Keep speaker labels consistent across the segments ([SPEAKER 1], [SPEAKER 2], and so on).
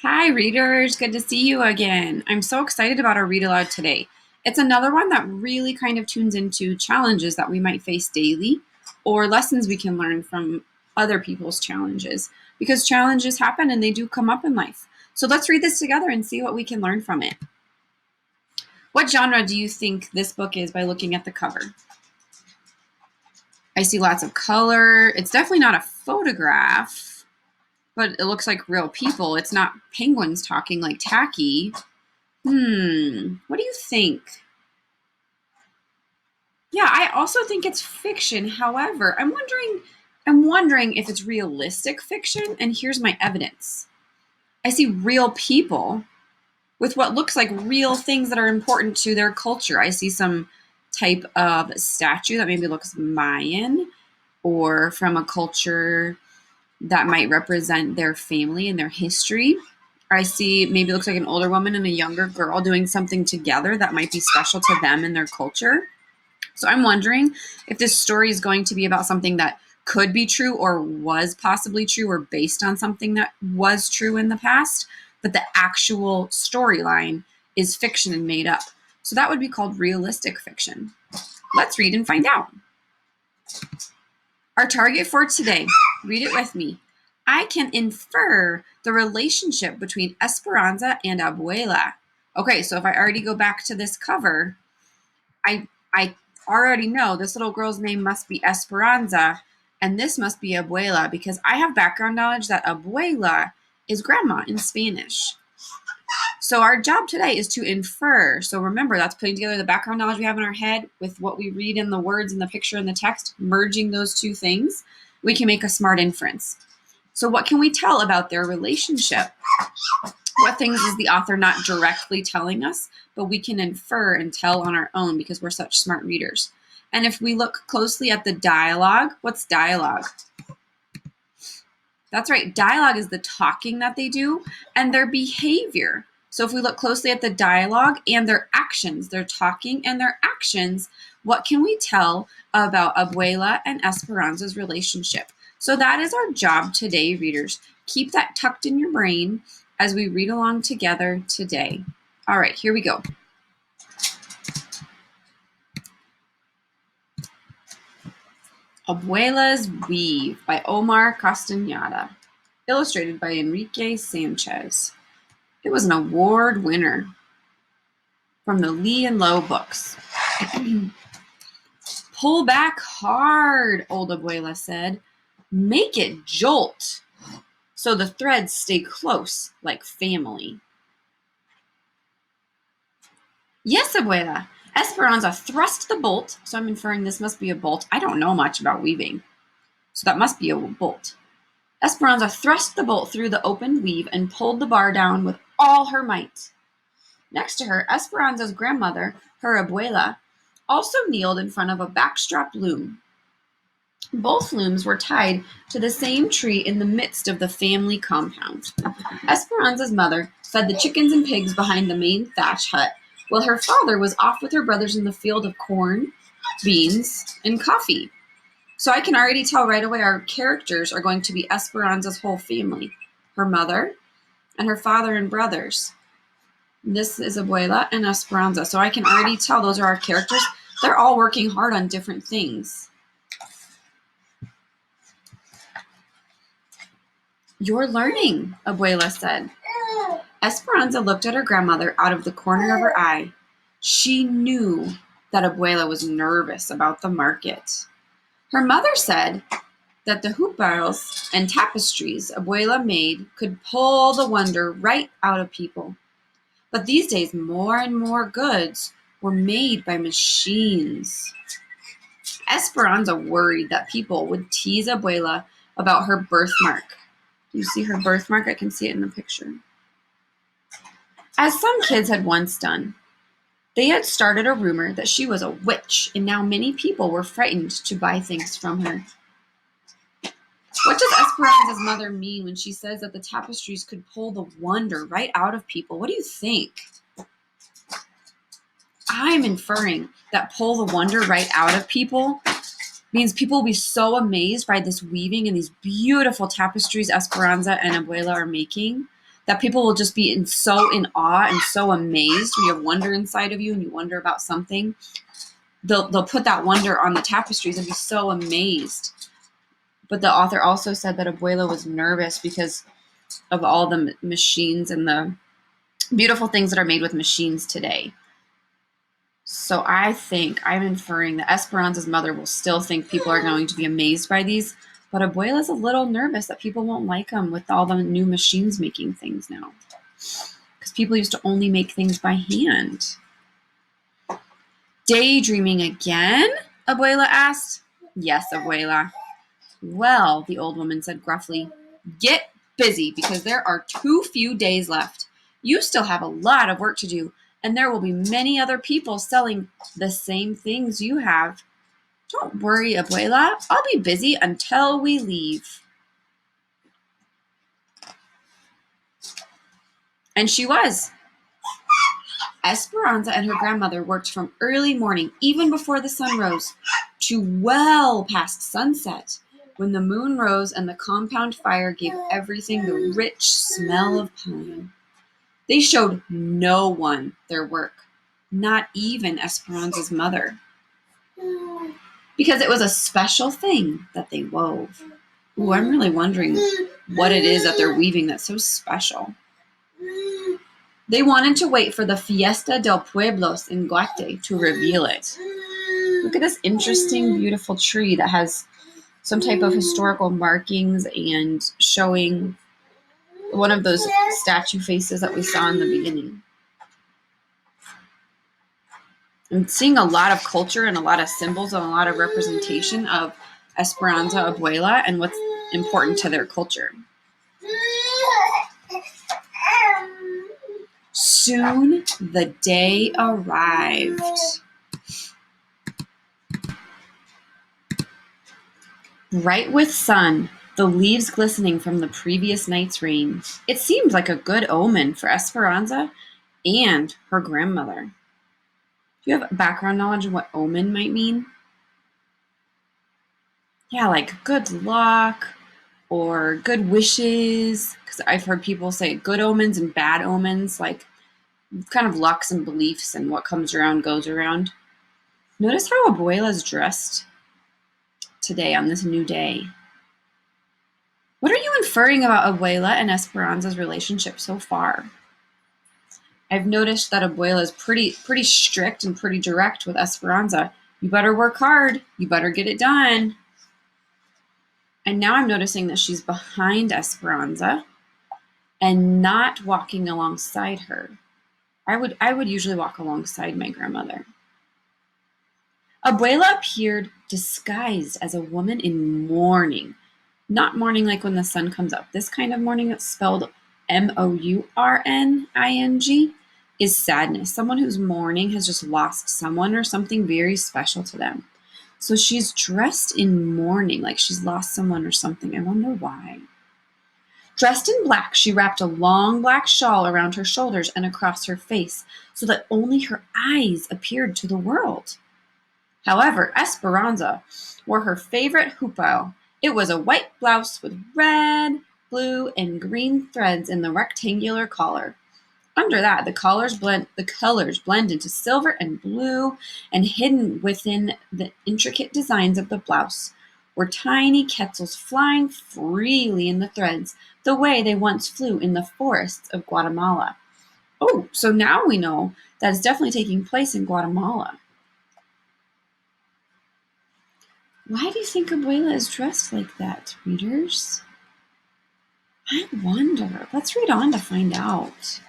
[SPEAKER 1] Hi, readers. Good to see you again. I'm so excited about our read aloud today. It's another one that really kind of tunes into challenges that we might face daily or lessons we can learn from other people's challenges because challenges happen and they do come up in life. So let's read this together and see what we can learn from it. What genre do you think this book is by looking at the cover? I see lots of color. It's definitely not a photograph, but it looks like real people. It's not penguins talking like tacky. What do you think? Yeah, I also think it's fiction. However, I'm wondering if it's realistic fiction, and here's my evidence. I see real people with what looks like real things that are important to their culture. I see some type of statue that maybe looks Mayan or from a culture that might represent their family and their history. I see maybe it looks like an older woman and a younger girl doing something together that might be special to them and their culture. So I'm wondering if this story is going to be about something that could be true or was possibly true or based on something that was true in the past, but the actual storyline is fiction and made up. So that would be called realistic fiction. Let's read and find out. Our target for today, read it with me. I can infer the relationship between Esperanza and Abuela. Okay, so if I already go back to this cover, I already know this little girl's name must be Esperanza, and this must be Abuela because I have background knowledge that Abuela is grandma in Spanish. So our job today is to infer. So remember, that's putting together the background knowledge we have in our head with what we read in the words in the picture and the text, merging those two things, we can make a smart inference. So what can we tell about their relationship? What things is the author not directly telling us, but we can infer and tell on our own because we're such smart readers. And if we look closely at the dialogue, what's dialogue? That's right, dialogue is the talking that they do and their behavior. So if we look closely at the dialogue and their actions, their talking and their actions, what can we tell about Abuela and Esperanza's relationship? So that is our job today, readers. Keep that tucked in your brain as we read along together today. All right, here we go. Abuela's Weave by Omar Cantaneda, illustrated by Enrique Sanchez. It was an award winner from the Lee and Low books. Pull back hard, old Abuela said. Make it jolt so the threads stay close like family. Yes, Abuela. Esperanza thrust the bolt, so I'm inferring this must be a bolt. I don't know much about weaving, so that must be a bolt. Esperanza thrust the bolt through the open weave and pulled the bar down with all her might. Next to her, Esperanza's grandmother, her Abuela, also kneeled in front of a backstrap loom. Both looms were tied to the same tree in the midst of the family compound. Esperanza's mother fed the chickens and pigs behind the main thatch hut, while her father was off with her brothers in the field of corn, beans, and coffee. So I can already tell right away our characters are going to be Esperanza's whole family, her mother, and her father and brothers. This is Abuela and Esperanza. So I can already tell those are our characters. They're all working hard on different things. You're learning, Abuela said. Esperanza looked at her grandmother out of the corner of her eye. She knew that Abuela was nervous about the market. Her mother said that the hoop barrels and tapestries Abuela made could pull the wonder right out of people. But these days, more and more goods were made by machines. Esperanza worried that people would tease Abuela about her birthmark. Do you see her birthmark? I can see it in the picture. As some kids had once done, they had started a rumor that she was a witch, and now many people were frightened to buy things from her. What does Esperanza's mother mean when she says that the tapestries could pull the wonder right out of people? What do you think? I'm inferring that pull the wonder right out of people means people will be so amazed by this weaving and these beautiful tapestries Esperanza and Abuela are making that people will just be so in awe and so amazed when you have wonder inside of you and you wonder about something. They'll put that wonder on the tapestries and be so amazed. But the author also said that Abuela was nervous because of all the machines and the beautiful things that are made with machines today. So I think I'm inferring that Esperanza's mother will still think people are going to be amazed by these, but Abuela's a little nervous that people won't like them with all the new machines making things now. Because people used to only make things by hand. Daydreaming again? Abuela asked. Yes, Abuela. Well, the old woman said gruffly, get busy because there are too few days left. You still have a lot of work to do, and there will be many other people selling the same things you have. Don't worry, Abuela. I'll be busy until we leave. And she was. Esperanza and her grandmother worked from early morning, even before the sun rose, to well past sunset, when the moon rose and the compound fire gave everything the rich smell of pine. They showed no one their work, not even Esperanza's mother, because it was a special thing that they wove. Ooh, I'm really wondering what it is that they're weaving that's so special. They wanted to wait for the Fiesta del Pueblos in Guate to reveal it. Look at this interesting, beautiful tree that has some type of historical markings and showing one of those statue faces that we saw in the beginning. I'm seeing a lot of culture and a lot of symbols and a lot of representation of Esperanza Abuela and what's important to their culture. Soon the day arrived. Bright with sun, the leaves glistening from the previous night's rain. It seemed like a good omen for Esperanza and her grandmother. Do you have background knowledge of what omen might mean? Yeah, like good luck or good wishes. Because I've heard people say good omens and bad omens, like kind of lucks and beliefs and what comes around goes around. Notice how Abuela's dressed today on this new day. What are you inferring about Abuela and Esperanza's relationship so far? I've noticed that Abuela is pretty strict and pretty direct with Esperanza. You better work hard. You better get it done. And now I'm noticing that she's behind Esperanza and not walking alongside her. I would usually walk alongside my grandmother. Abuela appeared disguised as a woman in mourning. Not mourning like when the sun comes up. This kind of mourning that's spelled mourning is sadness. Someone who's mourning has just lost someone or something very special to them. So she's dressed in mourning, like she's lost someone or something. I wonder why. Dressed in black, she wrapped a long black shawl around her shoulders and across her face so that only her eyes appeared to the world. However, Esperanza wore her favorite hupao. It was a white blouse with red, blue, and green threads in the rectangular collar. Under that, the colors blend into silver and blue, and hidden within the intricate designs of the blouse were tiny quetzals flying freely in the threads, the way they once flew in the forests of Guatemala. Oh, so now we know that it's definitely taking place in Guatemala. Why do you think Abuela is dressed like that, readers? I wonder. Let's read on to find out.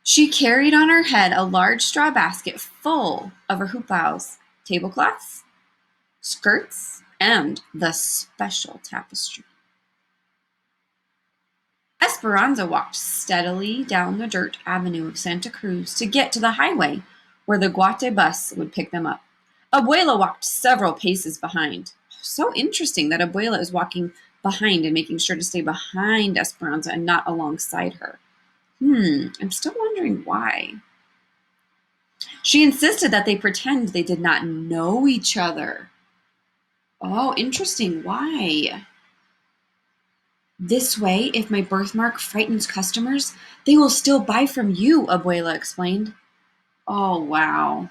[SPEAKER 1] She carried on her head a large straw basket full of her hupaos, tablecloths, skirts, and the special tapestry. Esperanza walked steadily down the dirt avenue of Santa Cruz to get to the highway where the Guate bus would pick them up. Abuela walked several paces behind. So interesting that Abuela is walking behind and making sure to stay behind Esperanza and not alongside her. I'm still wondering why. She insisted that they pretend they did not know each other. Oh, interesting. Why? This way, if my birthmark frightens customers, they will still buy from you, Abuela explained. Oh, wow.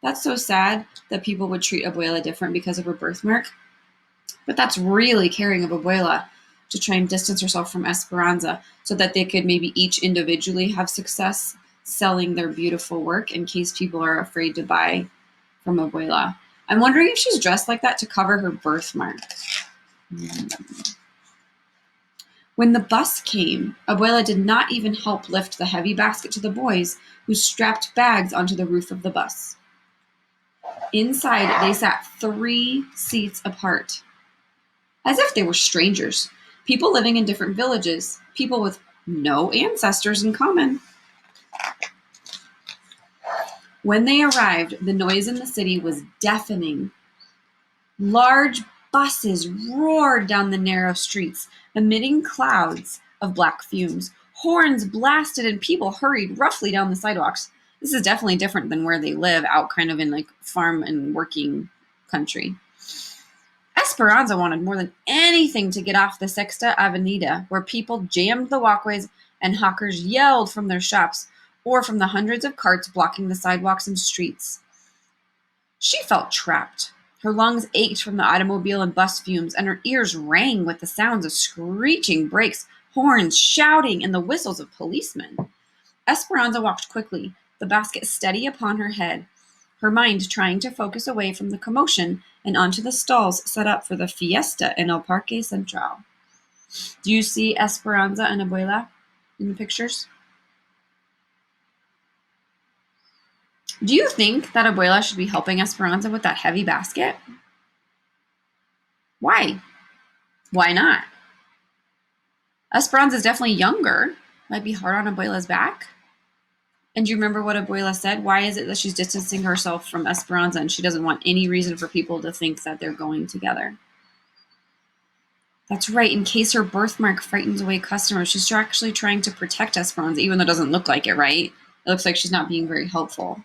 [SPEAKER 1] That's so sad that people would treat Abuela different because of her birthmark. But that's really caring of Abuela to try and distance herself from Esperanza so that they could maybe each individually have success selling their beautiful work in case people are afraid to buy from Abuela. I'm wondering if she's dressed like that to cover her birthmark. When the bus came, Abuela did not even help lift the heavy basket to the boys, who strapped bags onto the roof of the bus. Inside, they sat 3 seats apart, as if they were strangers, people living in different villages, people with no ancestors in common. When they arrived, the noise in the city was deafening. Large buses roared down the narrow streets, emitting clouds of black fumes. Horns blasted and people hurried roughly down the sidewalks. This is definitely different than where they live, out kind of in like farm and working country. Esperanza wanted more than anything to get off the Sexta Avenida, where people jammed the walkways and hawkers yelled from their shops or from the hundreds of carts blocking the sidewalks and streets. She felt trapped. Her lungs ached from the automobile and bus fumes, and her ears rang with the sounds of screeching brakes, horns, shouting, and the whistles of policemen. Esperanza walked quickly, the basket steady upon her head, her mind trying to focus away from the commotion and onto the stalls set up for the fiesta in El Parque Central. Do you see Esperanza and Abuela in the pictures? Do you think that Abuela should be helping Esperanza with that heavy basket? Why? Why not? Esperanza is definitely younger. Might be hard on Abuela's back. And do you remember what Abuela said? Why is it that she's distancing herself from Esperanza and she doesn't want any reason for people to think that they're going together? That's right. In case her birthmark frightens away customers, she's actually trying to protect Esperanza, even though it doesn't look like it, right? It looks like she's not being very helpful.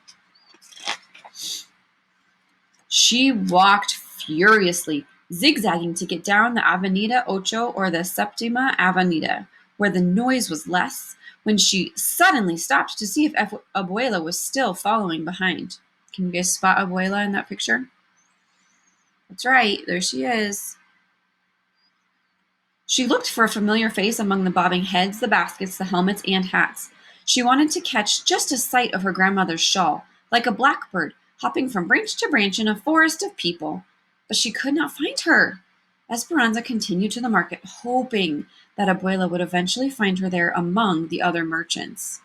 [SPEAKER 1] She walked furiously, zigzagging to get down the Avenida Ocho or the Septima Avenida, where the noise was less, when she suddenly stopped to see if Abuela was still following behind. Can you guys spot Abuela in that picture? That's right, there she is. She looked for a familiar face among the bobbing heads, the baskets, the helmets, and hats. She wanted to catch just a sight of her grandmother's shawl, like a blackbird, hopping from branch to branch in a forest of people. But she could not find her. Esperanza continued to the market, hoping that Abuela would eventually find her there among the other merchants.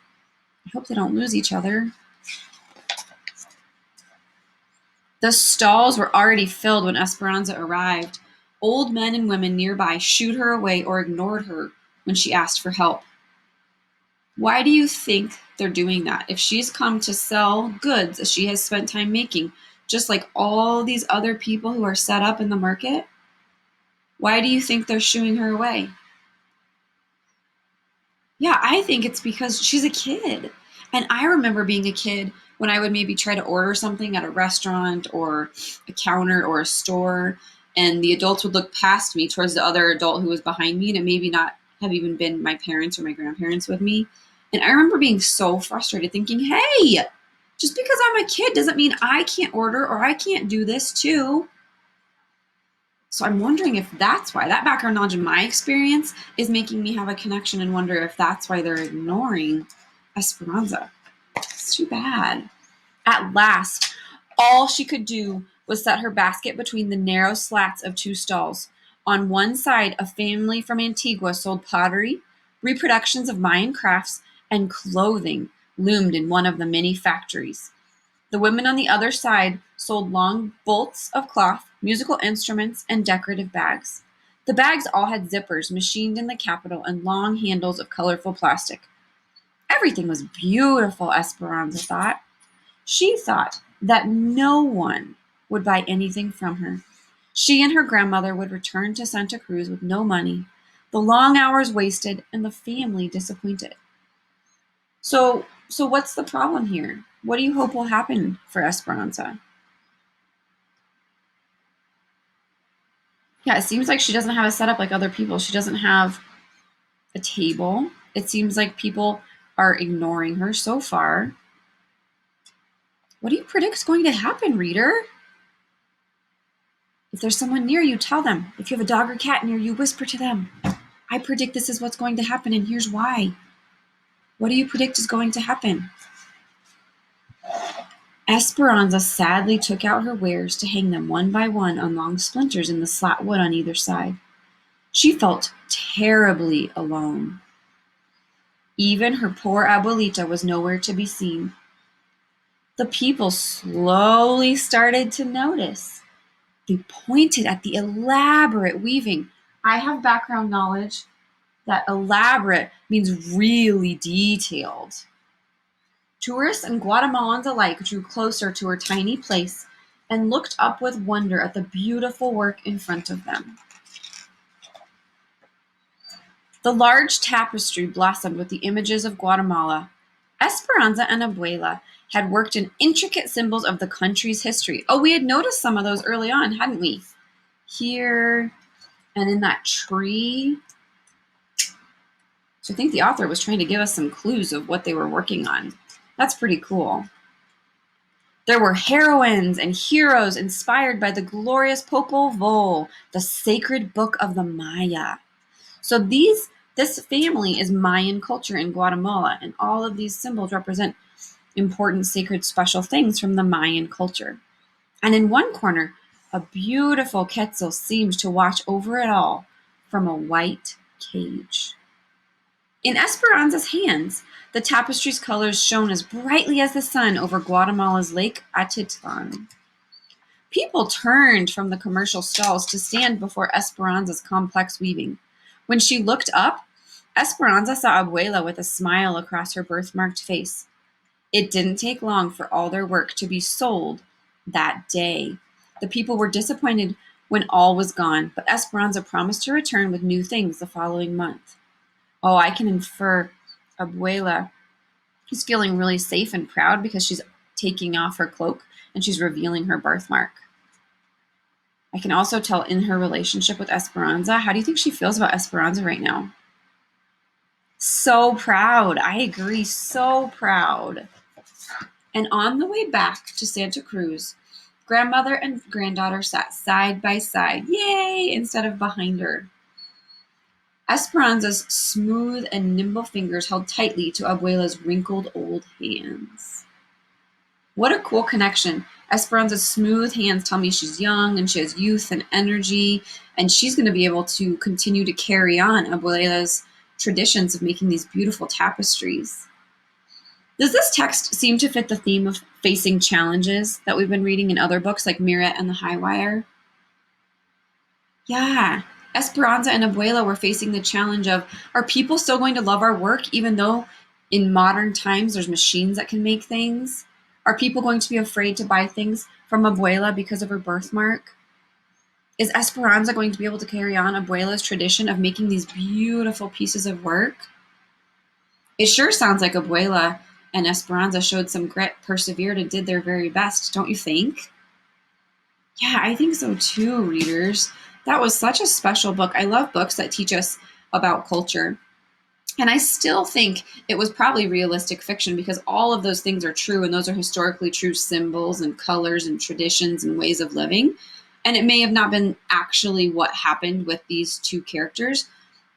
[SPEAKER 1] I hope they don't lose each other. The stalls were already filled when Esperanza arrived. Old men and women nearby shooed her away or ignored her when she asked for help. Why do you think they're doing that? If she's come to sell goods that she has spent time making, just like all these other people who are set up in the market, why do you think they're shooing her away? Yeah, I think it's because she's a kid. And I remember being a kid when I would maybe try to order something at a restaurant or a counter or a store, and the adults would look past me towards the other adult who was behind me, and it maybe not have even been my parents or my grandparents with me. And I remember being so frustrated, thinking, hey, just because I'm a kid doesn't mean I can't order or I can't do this too. So I'm wondering if that's why that background knowledge in my experience is making me have a connection and wonder if that's why they're ignoring Esperanza. It's too bad. At last, all she could do was set her basket between the narrow slats of 2 stalls. On one side, a family from Antigua sold pottery, reproductions of Mayan crafts, and clothing loomed in one of the many factories. The women on the other side sold long bolts of cloth, musical instruments, and decorative bags. The bags all had zippers machined in the capital and long handles of colorful plastic. Everything was beautiful, Esperanza thought. She thought that no one would buy anything from her. She and her grandmother would return to Santa Cruz with no money, the long hours wasted, and the family disappointed. So what's the problem here? What do you hope will happen for Esperanza? Yeah, it seems like she doesn't have a setup like other people. She doesn't have a table. It seems like people are ignoring her so far. What do you predict is going to happen, reader? If there's someone near you, tell them. If you have a dog or cat near you, whisper to them. I predict this is what's going to happen, and here's why. What do you predict is going to happen? Esperanza sadly took out her wares to hang them one by one on long splinters in the slat wood on either side. She felt terribly alone. Even her poor Abuelita was nowhere to be seen. The people slowly started to notice. They pointed at the elaborate weaving. I have background knowledge that elaborate means really detailed. Tourists and Guatemalans alike drew closer to her tiny place and looked up with wonder at the beautiful work in front of them. The large tapestry blossomed with the images of Guatemala. Esperanza and Abuela had worked in intricate symbols of the country's history. Oh, we had noticed some of those early on, hadn't we? Here and in that tree. So I think the author was trying to give us some clues of what they were working on. That's pretty cool. There were heroines and heroes inspired by the glorious Popol Vuh, the sacred book of the Maya. So this family is Mayan culture in Guatemala, and all of these symbols represent important, sacred, special things from the Mayan culture. And in one corner, a beautiful quetzal seemed to watch over it all from a white cage. In Esperanza's hands, the tapestry's colors shone as brightly as the sun over Guatemala's Lake Atitlan. People turned from the commercial stalls to stand before Esperanza's complex weaving. When she looked up, Esperanza saw Abuela with a smile across her birthmarked face. It didn't take long for all their work to be sold that day. The people were disappointed when all was gone, but Esperanza promised to return with new things the following month. Oh, I can infer Abuela is feeling really safe and proud because she's taking off her cloak and she's revealing her birthmark. I can also tell in her relationship with Esperanza. How do you think she feels about Esperanza right now? So proud. I agree. So proud. And on the way back to Santa Cruz, grandmother and granddaughter sat side by side, yay, instead of behind her. Esperanza's smooth and nimble fingers held tightly to Abuela's wrinkled old hands. What a cool connection. Esperanza's smooth hands tell me she's young and she has youth and energy, and she's going to be able to continue to carry on Abuela's traditions of making these beautiful tapestries. Does this text seem to fit the theme of facing challenges that we've been reading in other books like Miret and the High Wire? Yeah. Esperanza and Abuela were facing the challenge of, are people still going to love our work even though in modern times there's machines that can make things? Are people going to be afraid to buy things from Abuela because of her birthmark? Is Esperanza going to be able to carry on Abuela's tradition of making these beautiful pieces of work? It sure sounds like Abuela and Esperanza showed some grit, persevered, and did their very best, don't you think? Yeah, I think so too, readers. That was such a special book. I love books that teach us about culture. And I still think it was probably realistic fiction because all of those things are true, and those are historically true symbols and colors and traditions and ways of living. And it may have not been actually what happened with these two characters,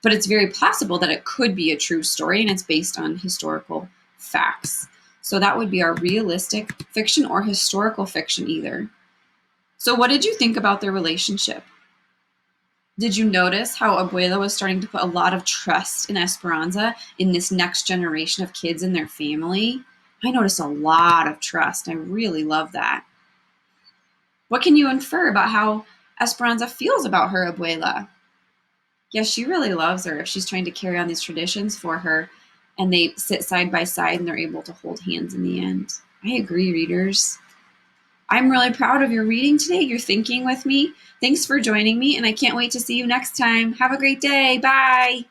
[SPEAKER 1] but it's very possible that it could be a true story and it's based on historical facts. So that would be our realistic fiction or historical fiction either. So what did you think about their relationship? Did you notice how Abuela was starting to put a lot of trust in Esperanza in this next generation of kids in their family? I noticed a lot of trust. I really love that. What can you infer about how Esperanza feels about her Abuela? Yeah, she really loves her if she's trying to carry on these traditions for her and they sit side by side and they're able to hold hands in the end. I agree, readers. I'm really proud of your reading today, your thinking with me. Thanks for joining me, and I can't wait to see you next time. Have a great day. Bye.